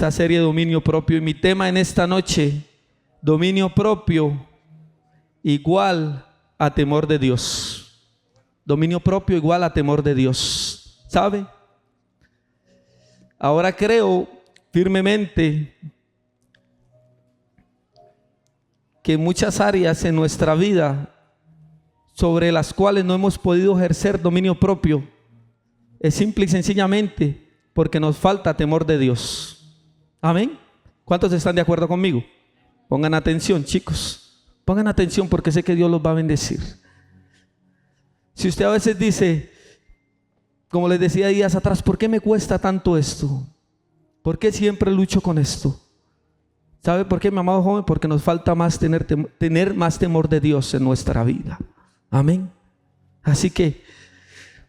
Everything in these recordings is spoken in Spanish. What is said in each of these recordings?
esta serie de dominio propio, y mi tema en esta noche, dominio propio igual a temor de Dios. Dominio propio igual a temor de Dios. ¿Sabe? Ahora creo firmemente que muchas áreas en nuestra vida sobre las cuales no hemos podido ejercer dominio propio es simple y sencillamente porque nos falta temor de Dios. Amén. ¿Cuántos están de acuerdo conmigo? Pongan atención, chicos. Pongan atención porque sé que Dios los va a bendecir. Si usted a veces dice, como les decía días atrás, ¿por qué me cuesta tanto esto? ¿Por qué siempre lucho con esto? ¿Sabe por qué, mi amado joven? Porque nos falta más tener más temor de Dios en nuestra vida. Amén. Así que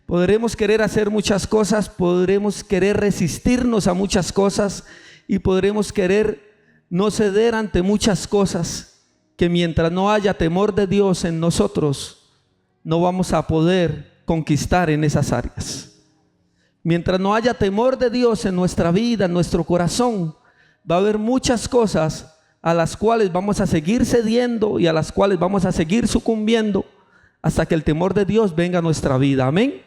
podremos querer hacer muchas cosas, podremos querer resistirnos a muchas cosas y podremos querer no ceder ante muchas cosas que mientras no haya temor de Dios en nosotros, no vamos a poder conquistar en esas áreas. Mientras no haya temor de Dios en nuestra vida, en nuestro corazón, va a haber muchas cosas a las cuales vamos a seguir cediendo y a las cuales vamos a seguir sucumbiendo hasta que el temor de Dios venga a nuestra vida. Amén.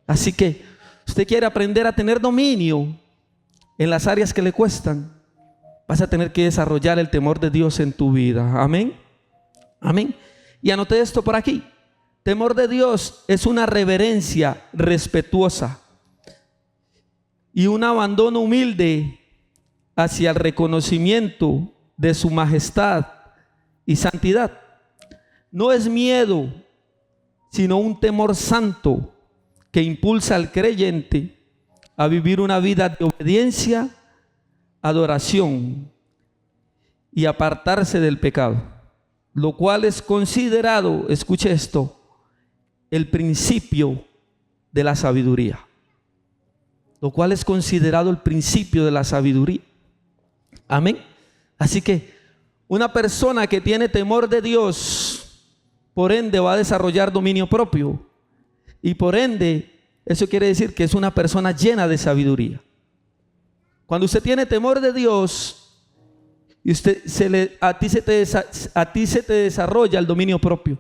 Así que usted quiere aprender a tener dominio en las áreas que le cuestan, vas a tener que desarrollar el temor de Dios en tu vida. Amén. Amén. Y anoté esto por aquí. Temor de Dios es una reverencia respetuosa y un abandono humilde hacia el reconocimiento de su majestad y santidad. No es miedo, sino un temor santo que impulsa al creyente a vivir una vida de obediencia, adoración y apartarse del pecado, lo cual es considerado, escuche esto, el principio de la sabiduría. Lo cual es considerado el principio de la sabiduría. Amén. Así que una persona que tiene temor de Dios, por ende va a desarrollar dominio propio. Y por ende, eso quiere decir que es una persona llena de sabiduría. Cuando usted tiene temor de Dios, y a ti se te desarrolla el dominio propio.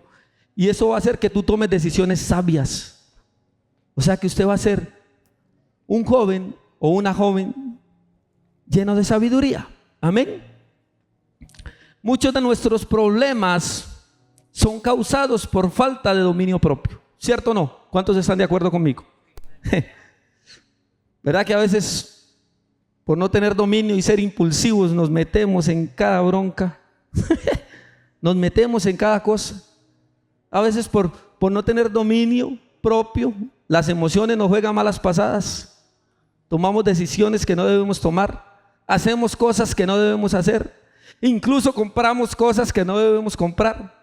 Y eso va a hacer que tú tomes decisiones sabias. O sea que usted va a ser un joven o una joven lleno de sabiduría. Amén. Muchos de nuestros problemas son causados por falta de dominio propio. ¿Cierto o no? ¿Cuántos están de acuerdo conmigo? ¿Verdad que a veces por no tener dominio y ser impulsivos nos metemos en cada bronca? Nos metemos en cada cosa. A veces por no tener dominio propio, las emociones nos juegan malas pasadas. Tomamos decisiones que no debemos tomar. Hacemos cosas que no debemos hacer. Incluso compramos cosas que no debemos comprar.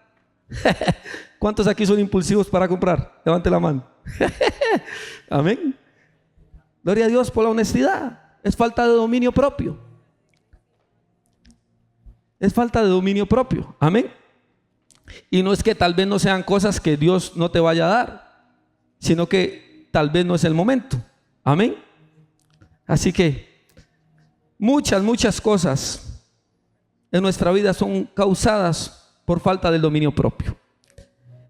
¿Cuántos aquí son impulsivos para comprar? Levante la mano. Amén. Gloria a Dios por la honestidad. Es falta de dominio propio. Es falta de dominio propio. Amén. Y no es que tal vez no sean cosas que Dios no te vaya a dar, sino que tal vez no es el momento. Amén. Así que muchas cosas en nuestra vida son causadas por falta del dominio propio.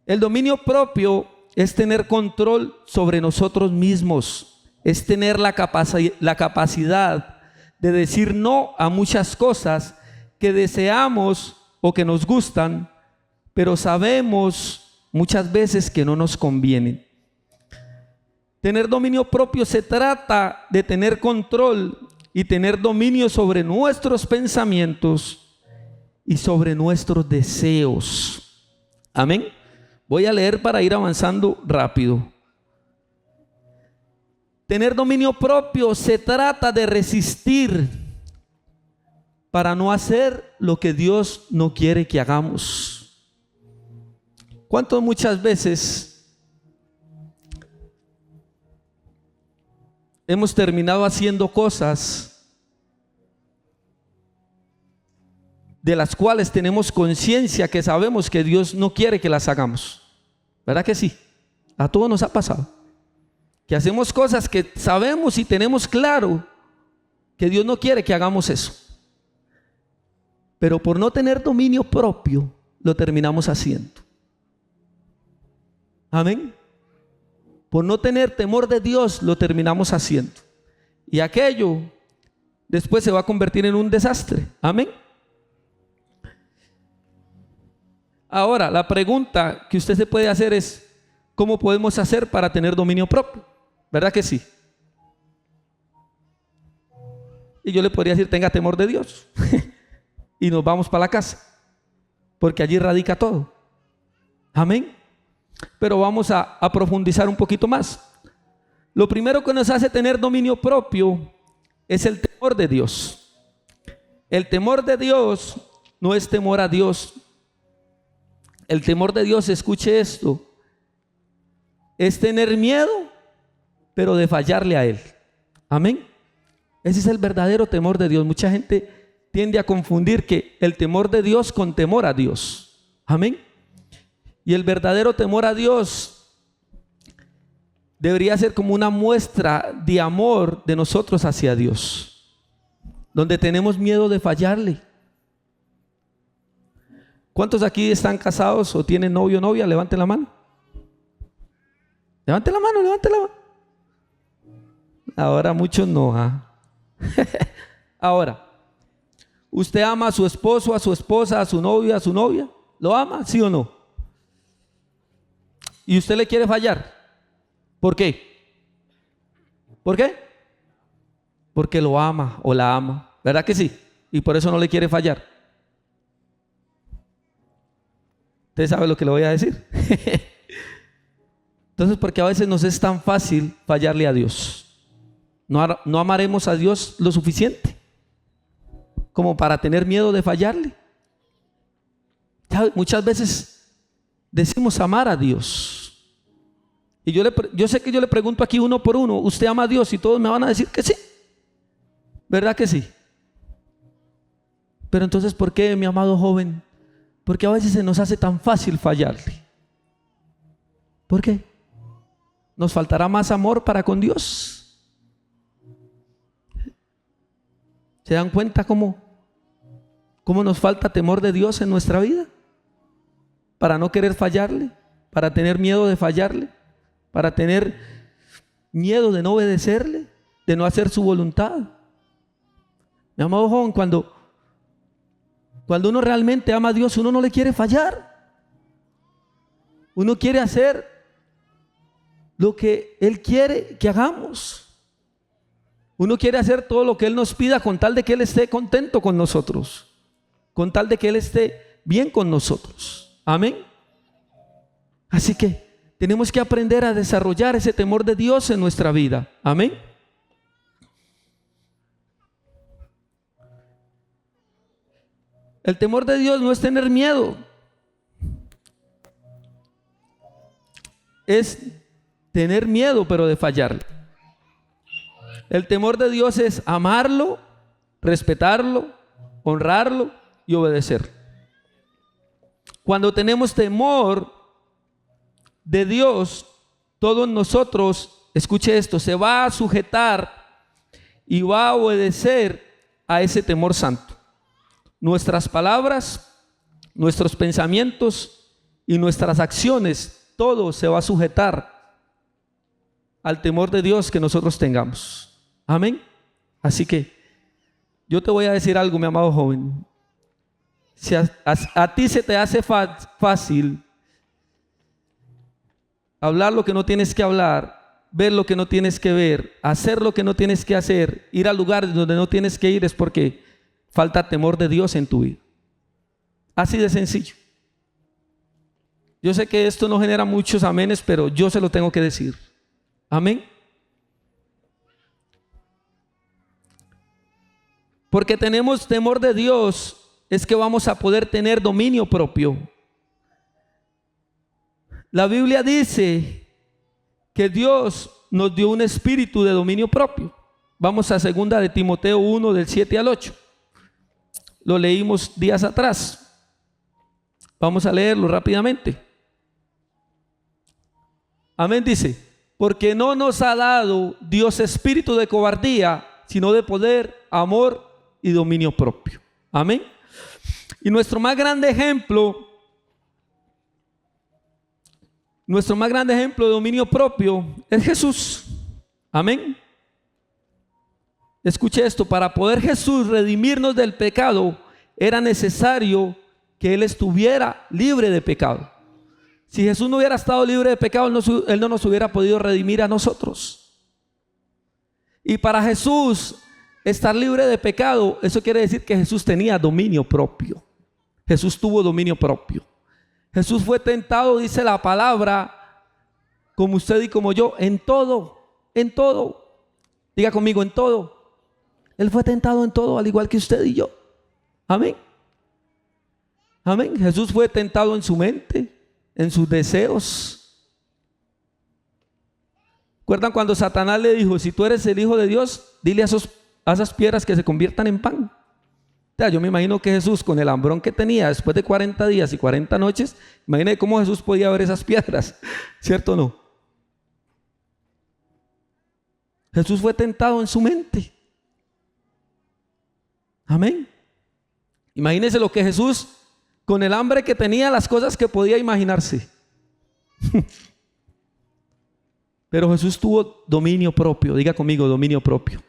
El dominio propio es tener control sobre nosotros mismos, es tener la capacidad de decir no a muchas cosas que deseamos o que nos gustan, pero sabemos muchas veces que no nos convienen. Tener dominio propio se trata de tener control y tener dominio sobre nuestros pensamientos y sobre nuestros deseos. Amén. Voy a leer para ir avanzando rápido. Tener dominio propio se trata de resistir para no hacer lo que Dios no quiere que hagamos. ¿Cuántas muchas veces hemos terminado haciendo cosas de las cuales tenemos conciencia que sabemos que Dios no quiere que las hagamos? ¿Verdad que sí? A todos nos ha pasado que hacemos cosas que sabemos y tenemos claro que Dios no quiere que hagamos eso. Pero por no tener dominio propio, lo terminamos haciendo. Amén. Por no tener temor de Dios, lo terminamos haciendo. Y aquello después se va a convertir en un desastre. Amén. Ahora, la pregunta que usted se puede hacer es, ¿cómo podemos hacer para tener dominio propio? ¿Verdad que sí? Y yo le podría decir, tenga temor de Dios. Y nos vamos para la casa, porque allí radica todo. Amén. Pero vamos a profundizar un poquito más. Lo primero que nos hace tener dominio propio es el temor de Dios. El temor de Dios no es temor a Dios. El temor de Dios, escuche esto, es tener miedo, pero de fallarle a Él. Amén. Ese es el verdadero temor de Dios. Mucha gente tiende a confundir que el temor de Dios con temor a Dios. Amén. Y el verdadero temor a Dios debería ser como una muestra de amor de nosotros hacia Dios, donde tenemos miedo de fallarle. ¿Cuántos aquí están casados o tienen novio o novia? Levanten la mano. Levanten la mano, levanten la mano. Ahora muchos no. Ahora, ¿usted ama a su esposo, a su esposa, a su novio, a su novia? ¿Lo ama? ¿Sí o no? ¿Y usted le quiere fallar? ¿Por qué? ¿Por qué? Porque lo ama o la ama. ¿Verdad que sí? Y por eso no le quiere fallar. ¿Usted sabe lo que le voy a decir? Entonces, porque a veces nos es tan fácil fallarle a Dios. No amaremos a Dios lo suficiente como para tener miedo de fallarle. Muchas veces decimos amar a Dios. Y yo sé que yo le pregunto aquí uno por uno, ¿usted ama a Dios? Y todos me van a decir que sí. ¿Verdad que sí? Pero entonces, ¿por qué, mi amado joven? Porque a veces se nos hace tan fácil fallarle. ¿Por qué? ¿Nos faltará más amor para con Dios? ¿Se dan cuenta cómo nos falta temor de Dios en nuestra vida? Para no querer fallarle, para tener miedo de fallarle, para tener miedo de no obedecerle, de no hacer su voluntad. Mi amado joven, cuando uno realmente ama a Dios, uno no le quiere fallar. Uno quiere hacer lo que Él quiere que hagamos. Uno quiere hacer todo lo que Él nos pida con tal de que Él esté contento con nosotros, con tal de que Él esté bien con nosotros. Amén. Así que tenemos que aprender a desarrollar ese temor de Dios en nuestra vida. Amén. El temor de Dios no es tener miedo, es tener miedo pero de fallarle. El temor de Dios es amarlo, respetarlo, honrarlo y obedecerlo. Cuando tenemos temor de Dios, todos nosotros, escuche esto, se va a sujetar y va a obedecer a ese temor santo. Nuestras palabras, nuestros pensamientos y nuestras acciones, todo se va a sujetar al temor de Dios que nosotros tengamos. Amén. Así que yo te voy a decir algo, mi amado joven. Si a ti se te hace fácil hablar lo que no tienes que hablar, ver lo que no tienes que ver, hacer lo que no tienes que hacer, ir a lugares donde no tienes que ir, es porque falta temor de Dios en tu vida. Así de sencillo. Yo sé que esto no genera muchos amenes, pero yo se lo tengo que decir. Amén. Porque tenemos temor de Dios, es que vamos a poder tener dominio propio. La Biblia dice que Dios nos dio un espíritu de dominio propio. Vamos a 2 de Timoteo 1, del 7 al 8. Lo leímos días atrás. Vamos a leerlo rápidamente. Amén, dice, porque no nos ha dado Dios espíritu de cobardía, sino de poder, amor y dominio propio. Amén. Y nuestro más grande ejemplo de dominio propio es Jesús. Amén. Escuche esto, para poder Jesús redimirnos del pecado, era necesario que Él estuviera libre de pecado. Si Jesús no hubiera estado libre de pecado, Él no nos hubiera podido redimir a nosotros. Y para Jesús estar libre de pecado, eso quiere decir que Jesús tenía dominio propio. Jesús tuvo dominio propio. Jesús fue tentado, dice la palabra, como usted y como yo, en todo. Diga conmigo, en todo. Él fue tentado en todo, al igual que usted y yo. Amén. Amén. Jesús fue tentado en su mente, en sus deseos. ¿Recuerdan cuando Satanás le dijo, si tú eres el Hijo de Dios, dile a esas piedras que se conviertan en pan? O sea, yo me imagino que Jesús, con el hambrón que tenía después de 40 días y 40 noches, imagínate cómo Jesús podía ver esas piedras, ¿cierto o no? Jesús fue tentado en su mente. Amén. Imagínense lo que Jesús, con el hambre que tenía, las cosas que podía imaginarse. Pero Jesús tuvo dominio propio, diga conmigo, dominio propio,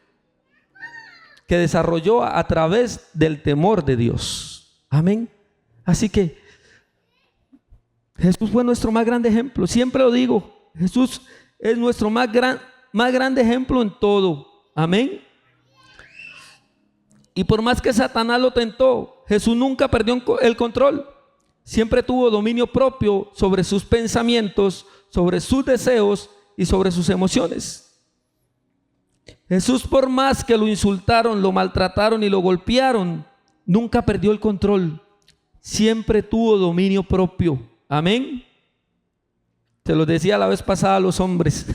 que desarrolló a través del temor de Dios. Amén. Así que Jesús fue nuestro más grande ejemplo. Siempre lo digo, Jesús es nuestro más grande ejemplo en todo. Amén. Y por más que Satanás lo tentó, Jesús nunca perdió el control. Siempre tuvo dominio propio sobre sus pensamientos, sobre sus deseos y sobre sus emociones. Jesús, por más que lo insultaron, lo maltrataron y lo golpearon, nunca perdió el control. Siempre tuvo dominio propio. Amén. Se lo decía la vez pasada a los hombres.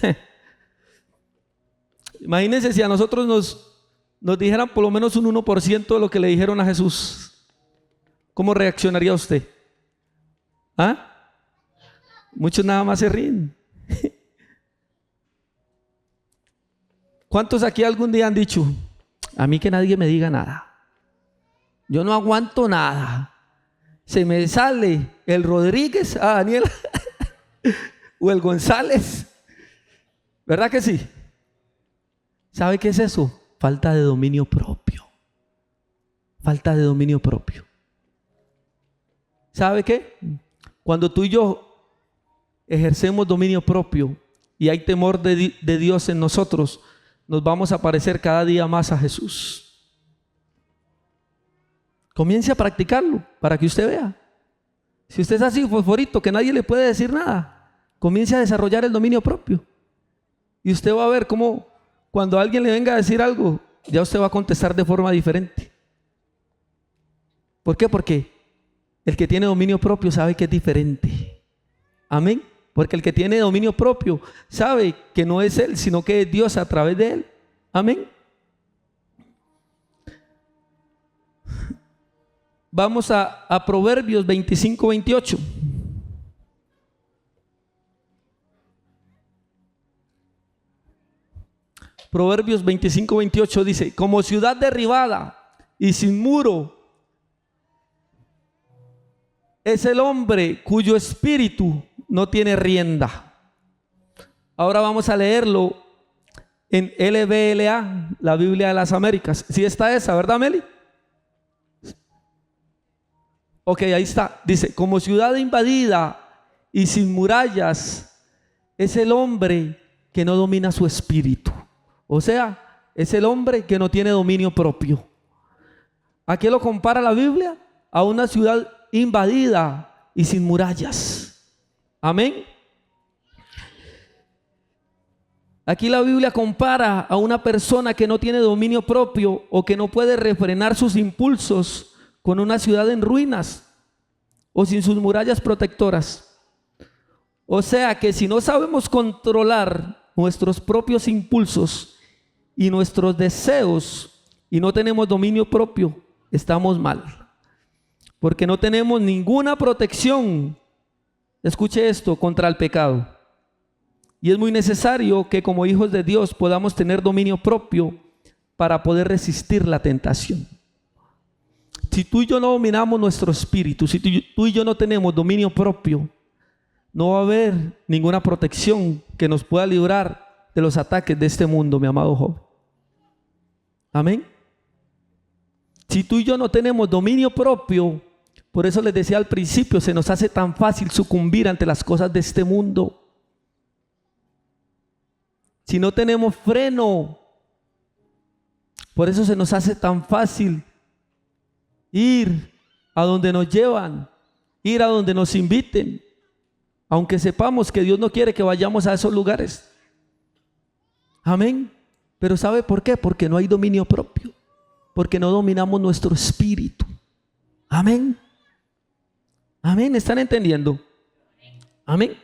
Imagínense si a nosotros nos dijeran por lo menos un 1% de lo que le dijeron a Jesús. ¿Cómo reaccionaría usted? ¿Ah? Muchos nada más se ríen. ¿Cuántos aquí algún día han dicho, a mí que nadie me diga nada? Yo no aguanto nada. Se me sale el Rodríguez, Daniel, o el González. ¿Verdad que sí? ¿Sabe qué es eso? Falta de dominio propio. Falta de dominio propio. ¿Sabe qué? Cuando tú y yo ejercemos dominio propio y hay temor de Dios en nosotros, nos vamos a parecer cada día más a Jesús. Comience a practicarlo para que usted vea. Si usted es así, fosforito, que nadie le puede decir nada, comience a desarrollar el dominio propio. Y usted va a ver cómo cuando alguien le venga a decir algo, ya usted va a contestar de forma diferente. ¿Por qué? Porque el que tiene dominio propio sabe que es diferente. Amén. Porque el que tiene dominio propio sabe que no es él, sino que es Dios a través de él. Amén. Vamos a Proverbios 25-28. Proverbios 25-28 dice, como ciudad derribada y sin muro es el hombre cuyo espíritu no tiene rienda. Ahora vamos a leerlo en LBLA, la Biblia de las Américas. Sí está esa, ¿verdad, Meli? Ok, ahí está. Dice, como ciudad invadida y sin murallas es el hombre que no domina su espíritu. O sea, es el hombre que no tiene dominio propio. ¿A qué lo compara la Biblia? A una ciudad invadida y sin murallas. Amén. Aquí la Biblia compara a una persona que no tiene dominio propio o que no puede refrenar sus impulsos con una ciudad en ruinas o sin sus murallas protectoras. O sea que si no sabemos controlar nuestros propios impulsos y nuestros deseos y no tenemos dominio propio, estamos mal. Porque no tenemos ninguna protección, escuche esto, contra el pecado. Y es muy necesario que como hijos de Dios podamos tener dominio propio para poder resistir la tentación. Si tú y yo no dominamos nuestro espíritu, si tú y yo no tenemos dominio propio, no va a haber ninguna protección que nos pueda librar de los ataques de este mundo, mi amado joven. Amén. Si tú y yo no tenemos dominio propio, por eso les decía al principio, se nos hace tan fácil sucumbir ante las cosas de este mundo. Si no tenemos freno, por eso se nos hace tan fácil ir a donde nos llevan, ir a donde nos inviten, aunque sepamos que Dios no quiere que vayamos a esos lugares. Amén. Pero ¿sabe por qué? Porque no hay dominio propio, porque no dominamos nuestro espíritu. Amén. Amén. ¿Están entendiendo? Amén.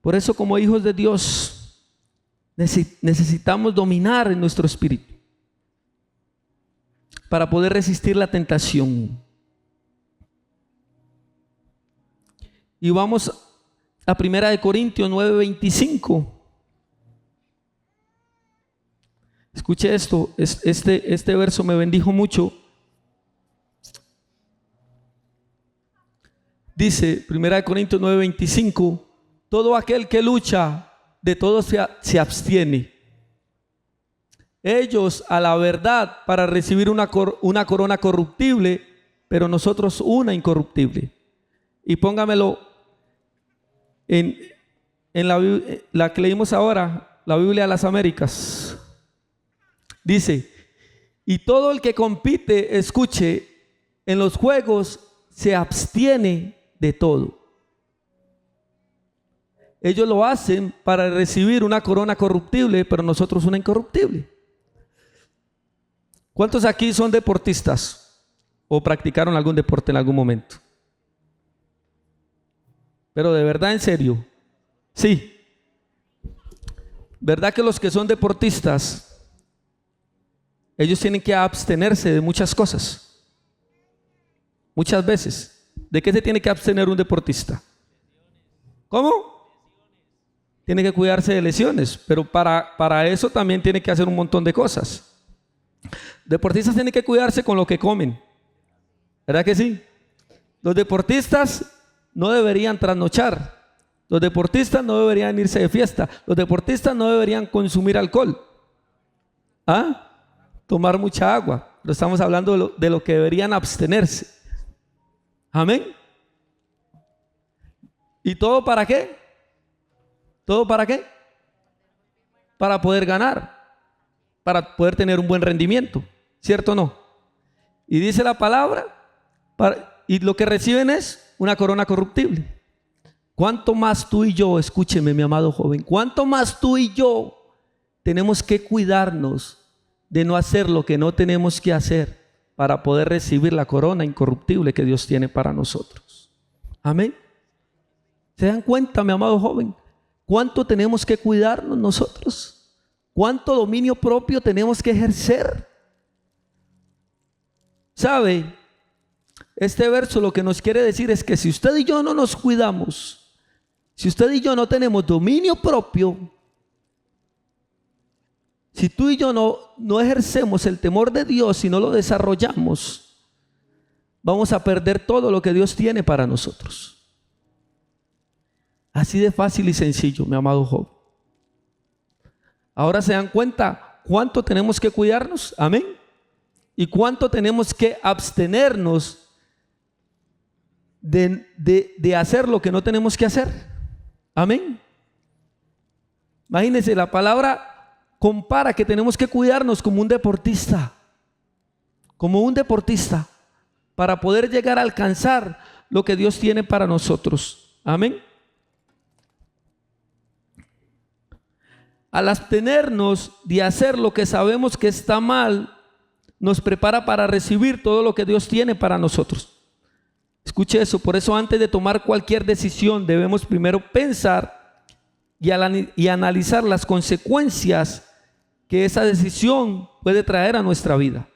Por eso, como hijos de Dios, necesitamos dominar en nuestro espíritu para poder resistir la tentación. Y vamos a 1 Corintios 9:25. Escuche esto, este verso me bendijo mucho. Dice 1 Corintios 9:25, todo aquel que lucha, de todo se abstiene. Ellos a la verdad para recibir una corona corruptible, pero nosotros una incorruptible. Y póngamelo en la que leímos ahora, la Biblia de las Américas. Dice, y todo el que compite, escuche, en los juegos se abstiene de todo. Ellos lo hacen para recibir una corona corruptible, pero nosotros una incorruptible. ¿Cuántos aquí son deportistas o practicaron algún deporte en algún momento? Pero de verdad, en serio, sí. ¿Verdad que los que son deportistas, ellos tienen que abstenerse de muchas cosas? Muchas veces. ¿De qué se tiene que abstener un deportista? ¿Cómo? Tiene que cuidarse de lesiones, pero para eso también tiene que hacer un montón de cosas. Deportistas tienen que cuidarse con lo que comen, ¿verdad que sí? Los deportistas no deberían trasnochar, los deportistas no deberían irse de fiesta, los deportistas no deberían consumir alcohol, tomar mucha agua, pero estamos hablando de lo que deberían abstenerse. Amén. ¿Y todo para qué? ¿Todo para qué? Para poder ganar, para poder tener un buen rendimiento, ¿cierto o no? Y dice la palabra, y lo que reciben es una corona corruptible. ¿Cuánto más tú y yo, escúcheme mi amado joven, cuánto más tú y yo tenemos que cuidarnos de no hacer lo que no tenemos que hacer para poder recibir la corona incorruptible que Dios tiene para nosotros? Amén. ¿Se dan cuenta, mi amado joven? ¿Cuánto tenemos que cuidarnos nosotros? ¿Cuánto dominio propio tenemos que ejercer? ¿Sabe? Este verso lo que nos quiere decir es que si usted y yo no nos cuidamos, si usted y yo no tenemos dominio propio, si tú y yo no ejercemos el temor de Dios y no lo desarrollamos, vamos a perder todo lo que Dios tiene para nosotros. Así de fácil y sencillo, mi amado joven. Ahora se dan cuenta cuánto tenemos que cuidarnos, amén, y cuánto tenemos que abstenernos de hacer lo que no tenemos que hacer, amén. Imagínense, la palabra compara que tenemos que cuidarnos como un deportista, para poder llegar a alcanzar lo que Dios tiene para nosotros, amén. Al abstenernos de hacer lo que sabemos que está mal, nos prepara para recibir todo lo que Dios tiene para nosotros. Escuche eso, por eso antes de tomar cualquier decisión debemos primero pensar y analizar las consecuencias que esa decisión puede traer a nuestra vida.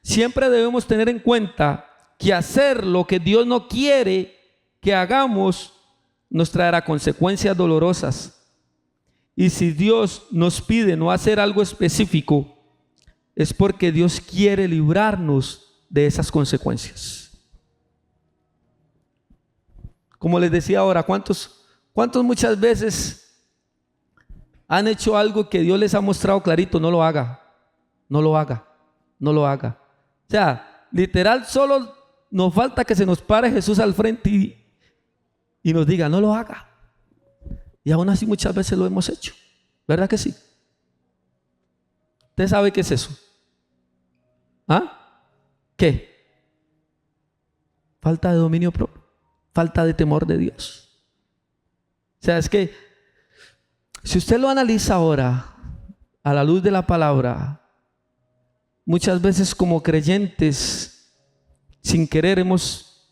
Siempre debemos tener en cuenta que hacer lo que Dios no quiere que hagamos nos traerá consecuencias dolorosas. Y si Dios nos pide no hacer algo específico, es porque Dios quiere librarnos de esas consecuencias. Como les decía ahora, ¿cuántos muchas veces han hecho algo que Dios les ha mostrado clarito? No lo haga, no lo haga, no lo haga. O sea, literal, solo nos falta que se nos pare Jesús al frente y nos diga, no lo haga. Y aún así muchas veces lo hemos hecho. ¿Verdad que sí? ¿Usted sabe qué es eso? ¿Ah? ¿Qué? Falta de dominio propio, falta de temor de Dios. O sea, es que si usted lo analiza ahora a la luz de la palabra, muchas veces como creyentes, sin querer hemos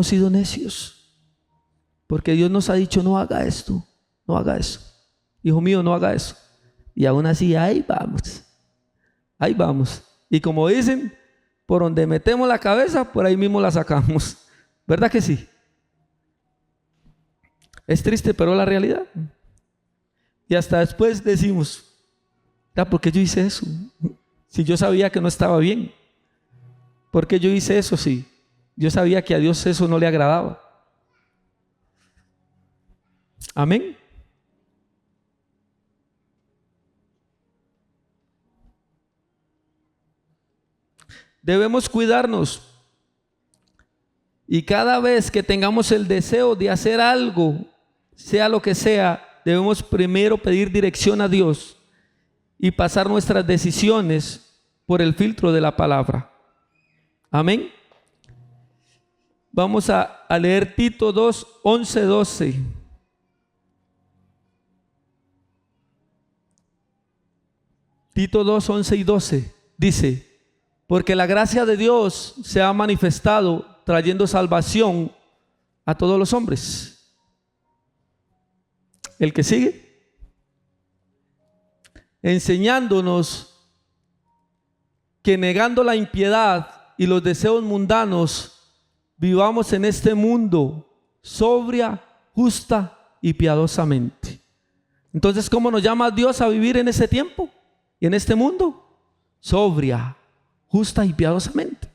sido necios, porque Dios nos ha dicho, no haga esto, no haga eso, hijo mío, no haga eso, y aún así ahí vamos, y como dicen, por donde metemos la cabeza, por ahí mismo la sacamos. ¿Verdad que sí? Es triste, pero es la realidad. Y hasta después decimos, ¿por qué yo hice eso? Si yo sabía que no estaba bien. ¿Por qué yo hice eso? Sí, yo sabía que a Dios eso no le agradaba. Amén. Debemos cuidarnos. Y cada vez que tengamos el deseo de hacer algo, sea lo que sea, debemos primero pedir dirección a Dios y pasar nuestras decisiones por el filtro de la palabra. Amén. Vamos a leer Tito 2, 11, 12. Tito 2, 11 y 12 dice: porque la gracia de Dios se ha manifestado trayendo salvación a todos los hombres. El que sigue, enseñándonos que negando la impiedad y los deseos mundanos, vivamos en este mundo sobria, justa y piadosamente. Entonces, ¿cómo nos llama Dios a vivir en ese tiempo y en este mundo? Sobria, justa y piadosamente.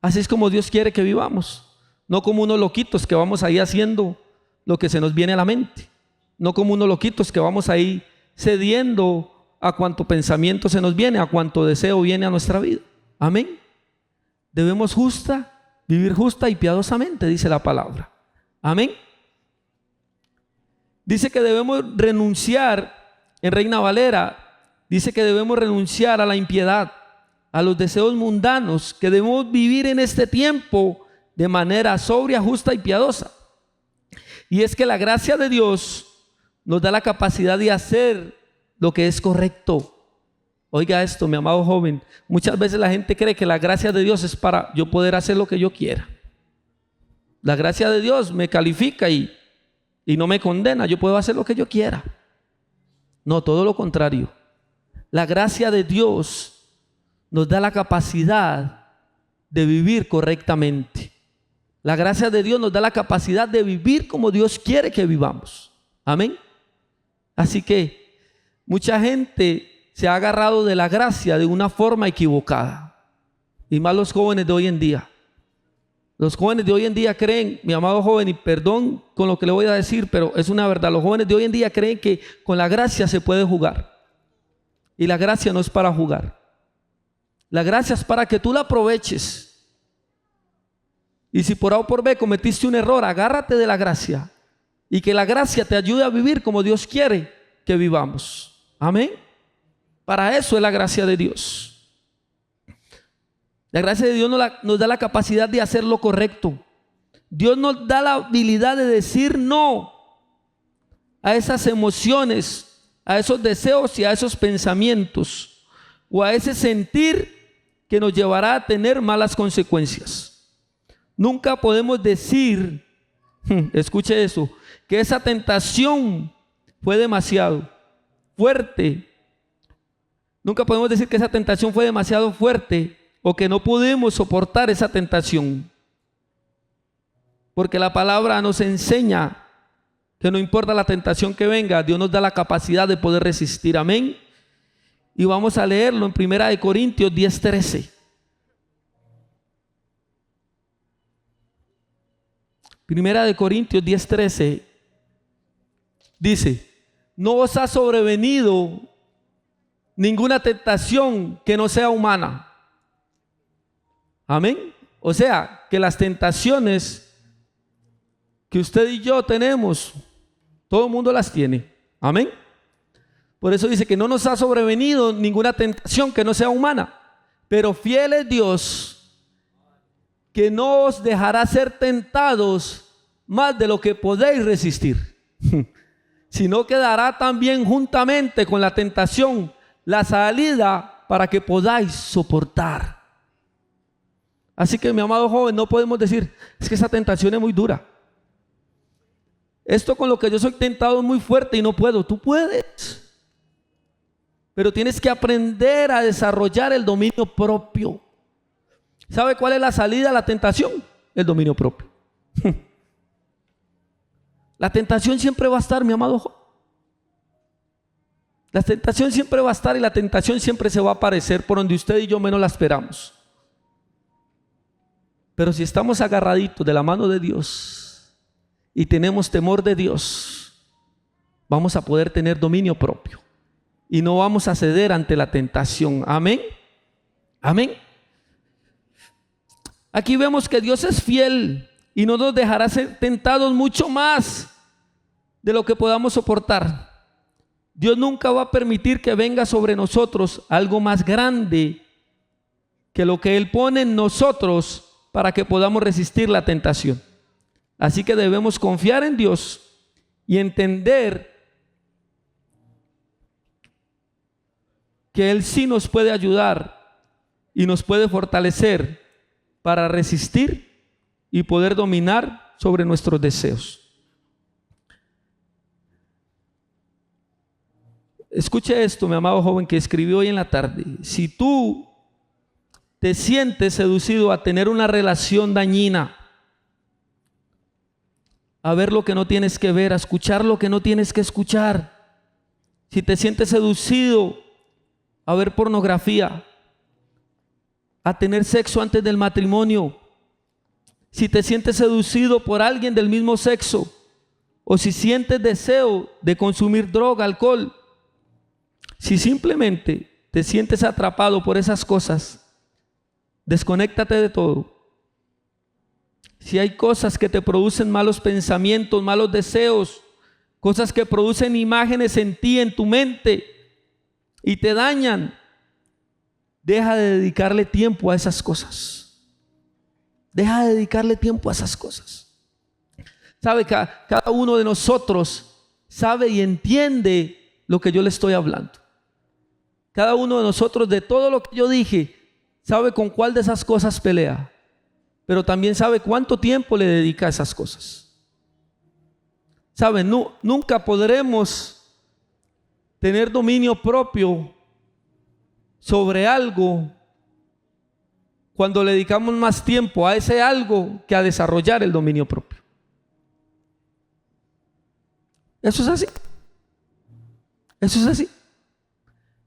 Así es como Dios quiere que vivamos, no como unos loquitos que vamos ahí haciendo lo que se nos viene a la mente, no como unos loquitos que vamos ahí cediendo a cuanto pensamiento se nos viene, a cuanto deseo viene a nuestra vida. Amén. Debemos vivir justa y piadosamente, dice la palabra. Amén. Dice que debemos renunciar, en Reina Valera, dice que debemos renunciar a la impiedad, a los deseos mundanos, que debemos vivir en este tiempo de manera sobria, justa y piadosa. Y es que la gracia de Dios nos da la capacidad de hacer lo que es correcto. Oiga esto, mi amado joven, muchas veces la gente cree que la gracia de Dios es para yo poder hacer lo que yo quiera. La gracia de Dios me califica y no me condena, yo puedo hacer lo que yo quiera. No, todo lo contrario. La gracia de Dios nos da la capacidad de vivir correctamente. La gracia de Dios nos da la capacidad de vivir como Dios quiere que vivamos. Amén. Así que mucha gente se ha agarrado de la gracia de una forma equivocada. Y más los jóvenes de hoy en día. Los jóvenes de hoy en día creen, mi amado joven, y perdón con lo que le voy a decir, pero es una verdad. Los jóvenes de hoy en día creen que con la gracia se puede jugar. Y la gracia no es para jugar. La gracia es para que tú la aproveches. Y si por A o por B cometiste un error, agárrate de la gracia. Y que la gracia te ayude a vivir como Dios quiere que vivamos. Amén. Para eso es la gracia de Dios. La gracia de Dios nos da la capacidad de hacer lo correcto. Dios nos da la habilidad de decir no a esas emociones, a esos deseos y a esos pensamientos, o a ese sentir que nos llevará a tener malas consecuencias. Nunca podemos decir, escuche eso, que esa tentación fue demasiado fuerte. Nunca podemos decir que esa tentación fue demasiado fuerte o que no pudimos soportar esa tentación. Porque la palabra nos enseña que no importa la tentación que venga, Dios nos da la capacidad de poder resistir. Amén. Y vamos a leerlo en 1 Corintios 10:13. 1 Corintios 10:13 dice: no os ha sobrevenido ninguna tentación que no sea humana. Amén. O sea, que las tentaciones que usted y yo tenemos, todo el mundo las tiene. Amén. Por eso dice que no nos ha sobrevenido ninguna tentación que no sea humana, pero fiel es Dios, que no os dejará ser tentados más de lo que podéis resistir, sino que dará también juntamente con la tentación la salida para que podáis soportar. Así que, mi amado joven, no podemos decir, es que esa tentación es muy dura. Esto con lo que yo soy tentado es muy fuerte y no puedo. Tú puedes. Pero tienes que aprender a desarrollar el dominio propio. ¿Sabe cuál es la salida a la tentación? El dominio propio. La tentación siempre va a estar, mi amado joven. La tentación siempre va a estar y la tentación siempre se va a aparecer por donde usted y yo menos la esperamos. Pero si estamos agarraditos de la mano de Dios y tenemos temor de Dios, vamos a poder tener dominio propio y no vamos a ceder ante la tentación. Amén. Amén. Aquí vemos que Dios es fiel y no nos dejará ser tentados mucho más de lo que podamos soportar. Dios nunca va a permitir que venga sobre nosotros algo más grande que lo que Él pone en nosotros para que podamos resistir la tentación. Así que debemos confiar en Dios y entender que Él sí nos puede ayudar y nos puede fortalecer para resistir y poder dominar sobre nuestros deseos. Escuche esto, mi amado joven que escribió hoy en la tarde. Si tú te sientes seducido a tener una relación dañina, a ver lo que no tienes que ver, a escuchar lo que no tienes que escuchar, si te sientes seducido a ver pornografía, a tener sexo antes del matrimonio, si te sientes seducido por alguien del mismo sexo, o si sientes deseo de consumir droga, alcohol, si simplemente te sientes atrapado por esas cosas, desconéctate de todo. Si hay cosas que te producen malos pensamientos, malos deseos, cosas que producen imágenes en ti, en tu mente, y te dañan, deja de dedicarle tiempo a esas cosas. Deja de dedicarle tiempo a esas cosas. Sabe, cada uno de nosotros sabe y entiende lo que yo le estoy hablando. Cada uno de nosotros, de todo lo que yo dije, sabe con cuál de esas cosas pelea, pero también sabe cuánto tiempo le dedica a esas cosas. Sabe, nunca podremos tener dominio propio sobre algo cuando le dedicamos más tiempo a ese algo que a desarrollar el dominio propio. Eso es así. Eso es así.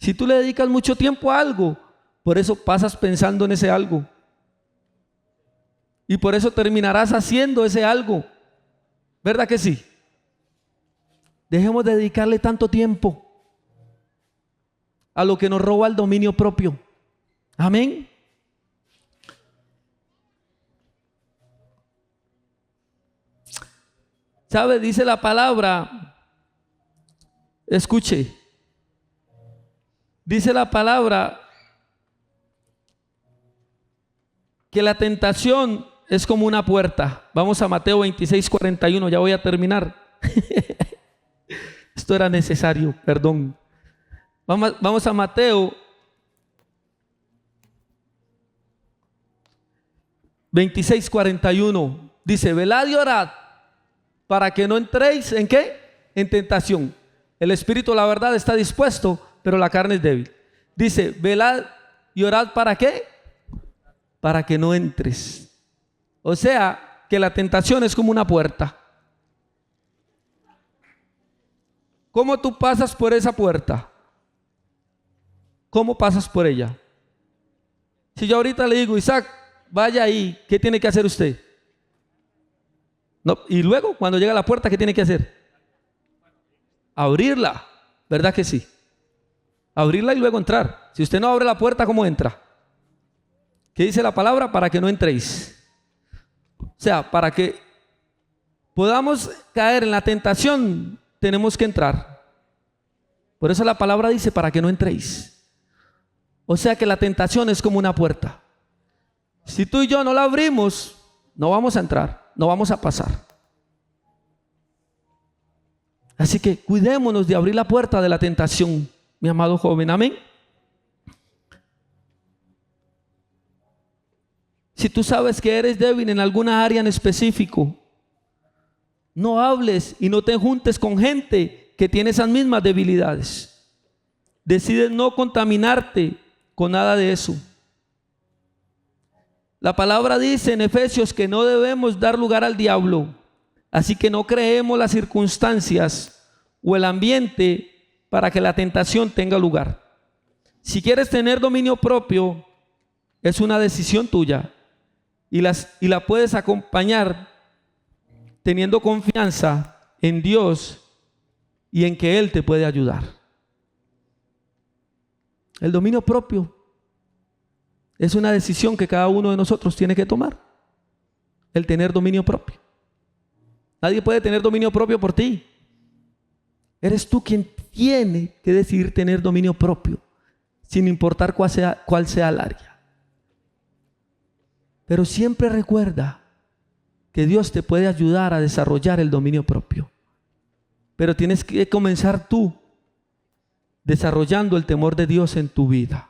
Si tú le dedicas mucho tiempo a algo, por eso pasas pensando en ese algo. Y por eso terminarás haciendo ese algo. ¿Verdad que sí? Dejemos de dedicarle tanto tiempo a lo que nos roba el dominio propio. Amén. ¿Sabe? Dice la palabra. Escuche. Dice la palabra que la tentación es como una puerta. Vamos a Mateo 26:41, ya voy a terminar. Esto era necesario, perdón. Vamos a Mateo 26:41. Dice: velad y orad para que no entréis ¿en qué? En tentación. El espíritu, la verdad, está dispuesto, pero la carne es débil. Dice: velad y orad ¿para qué? Para que no entres. O sea, que la tentación es como una puerta. ¿Cómo tú pasas por esa puerta? ¿Cómo pasas por ella? Si yo ahorita le digo, Isaac, vaya ahí, ¿qué tiene que hacer usted? No, y luego, cuando llega a la puerta, ¿qué tiene que hacer? Abrirla, ¿verdad que sí? Abrirla y luego entrar. Si usted no abre la puerta, ¿cómo entra? ¿Qué dice la palabra? Para que no entréis. O sea, para que podamos caer en la tentación, tenemos que entrar. Por eso la palabra dice, para que no entréis. O sea que la tentación es como una puerta. Si tú y yo no la abrimos, no vamos a entrar, no vamos a pasar. Así que cuidémonos de abrir la puerta de la tentación, mi amado joven, amén. Si tú sabes que eres débil en alguna área en específico, no hables y no te juntes con gente que tiene esas mismas debilidades. Decides no contaminarte con nada de eso. La palabra dice en Efesios que no debemos dar lugar al diablo. Así que no creemos las circunstancias o el ambiente para que la tentación tenga lugar. Si quieres tener dominio propio, es una decisión tuya y la puedes acompañar teniendo confianza en Dios y en que Él te puede ayudar. El dominio propio es una decisión que cada uno de nosotros tiene que tomar. El tener dominio propio. Nadie puede tener dominio propio por ti. Eres tú quien tiene que decidir tener dominio propio, sin importar cuál sea el área. Pero siempre recuerda que Dios te puede ayudar a desarrollar el dominio propio. Pero tienes que comenzar tú desarrollando el temor de Dios en tu vida.